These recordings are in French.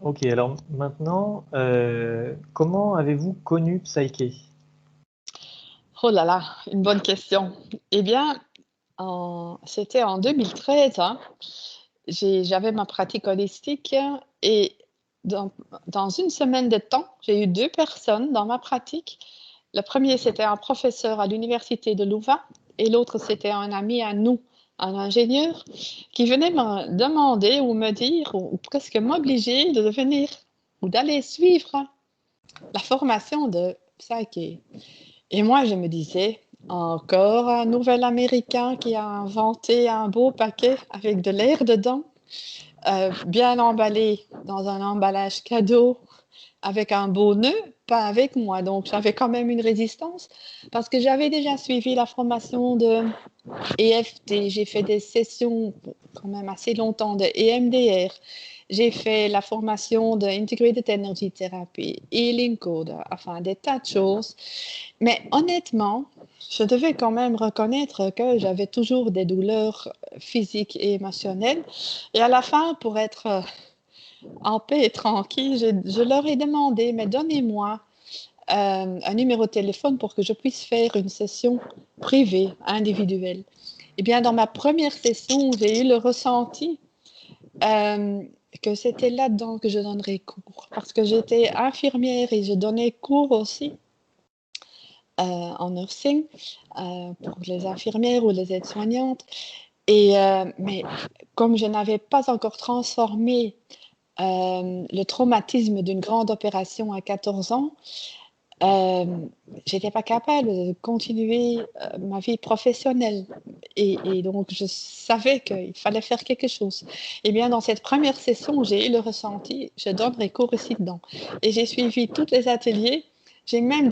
Ok, alors maintenant, comment avez-vous connu Psyche? Oh là là, une bonne question. Eh bien, c'était en 2013, hein. J'avais ma pratique holistique et dans, dans une semaine de temps, j'ai eu deux personnes dans ma pratique. Le premier, c'était un professeur à l'université de Louvain et l'autre, c'était un ami à nous, un ingénieur, qui venait me demander ou me dire, ou presque m'obliger de venir ou d'aller suivre la formation de Psyche. Et moi, je me disais, encore un nouvel Américain qui a inventé un beau paquet avec de l'air dedans, bien emballé dans un emballage cadeau, avec un beau nœud, pas avec moi. Donc, j'avais quand même une résistance parce que j'avais déjà suivi la formation de EFT. J'ai fait des sessions quand même assez longtemps de EMDR. J'ai fait la formation de Integrated Energy Therapy, Healing Code, enfin des tas de choses. Mais honnêtement, je devais quand même reconnaître que j'avais toujours des douleurs physiques et émotionnelles. Et à la fin, pour être en paix et tranquille, je leur ai demandé, mais donnez-moi un numéro de téléphone pour que je puisse faire une session privée, individuelle. Eh bien, dans ma première session, j'ai eu le ressenti euh, que c'était là-dedans que je donnerais cours, parce que j'étais infirmière et je donnais cours aussi en nursing pour les infirmières ou les aides-soignantes. Mais comme je n'avais pas encore transformé le traumatisme d'une grande opération à 14 ans, euh, j'étais pas capable de continuer ma vie professionnelle. Et donc, je savais qu'il fallait faire quelque chose. Eh bien, dans cette première session, j'ai eu le ressenti, je donnerai cours ici dedans. Et j'ai suivi tous les ateliers. J'ai même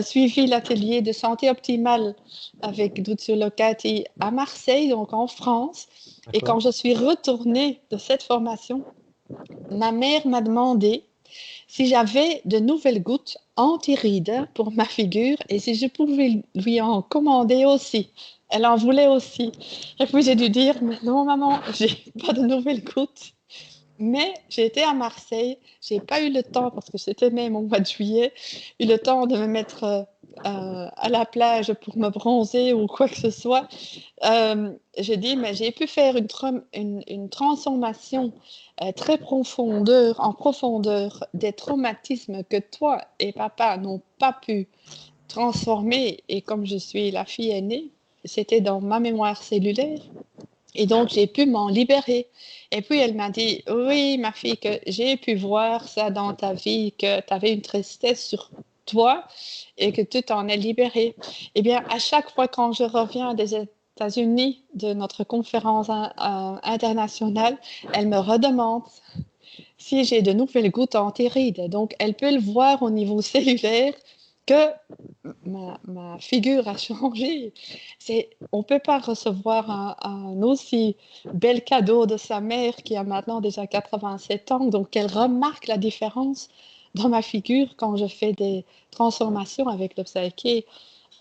suivi l'atelier de santé optimale avec Duccio Locati à Marseille, donc en France. Et D'accord. quand je suis retournée de cette formation, ma mère m'a demandé si j'avais de nouvelles gouttes anti-rides pour ma figure et si je pouvais lui en commander aussi. Elle en voulait aussi. Et puis j'ai dû dire, mais non maman, j'ai pas de nouvelles gouttes. Mais j'ai été à Marseille, j'ai pas eu le temps, parce que c'était même au mois de juillet, eu le temps de me mettre à la plage pour me bronzer ou quoi que ce soit. J'ai dit, mais j'ai pu faire une transformation très en profondeur des traumatismes que toi et papa n'ont pas pu transformer. Et comme je suis la fille aînée, c'était dans ma mémoire cellulaire. Et donc, j'ai pu m'en libérer. Et puis, elle m'a dit, oui, ma fille, que j'ai pu voir ça dans ta vie, que tu avais une tristesse sur toi et que tu t'en es libérée. Eh bien, à chaque fois quand je reviens des États-Unis de notre conférence internationale, elle me redemande si j'ai de nouvelles gouttes antérides. Donc, elle peut le voir au niveau cellulaire que ma figure a changé. On ne peut pas recevoir un aussi bel cadeau de sa mère qui a maintenant déjà 87 ans. Donc, elle remarque la différence dans ma figure quand je fais des transformations avec le psyché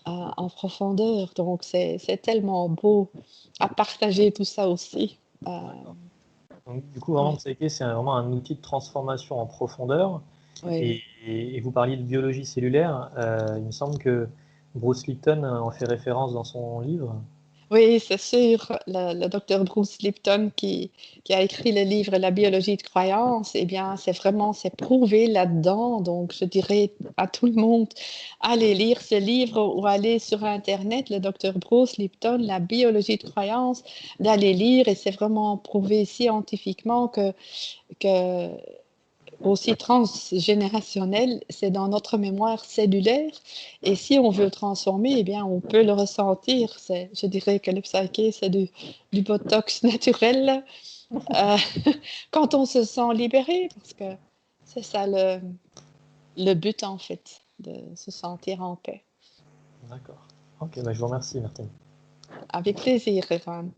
en profondeur. Donc, c'est tellement beau à partager tout ça aussi. D'accord. Donc, du coup, vraiment, Ouais, Psyche, c'est vraiment un outil de transformation en profondeur. ouais. Et vous parliez de biologie cellulaire. Il me semble que Bruce Lipton en fait référence dans son livre. Oui, c'est sûr. Le docteur Bruce Lipton qui a écrit le livre La biologie de croyance, eh bien, c'est prouvé là-dedans. Donc, je dirais à tout le monde, allez lire ce livre ou allez sur Internet, le docteur Bruce Lipton, La biologie de croyance, d'aller lire. Et c'est vraiment prouvé scientifiquement que aussi transgénérationnel, c'est dans notre mémoire cellulaire. Et si on veut le transformer, eh bien, on peut le ressentir. Je dirais que le psyché, c'est du botox naturel euh, quand on se sent libéré, parce que c'est ça le but, en fait, de se sentir en paix. D'accord. Ok, bah, je vous remercie, Martine. Avec plaisir, Evan.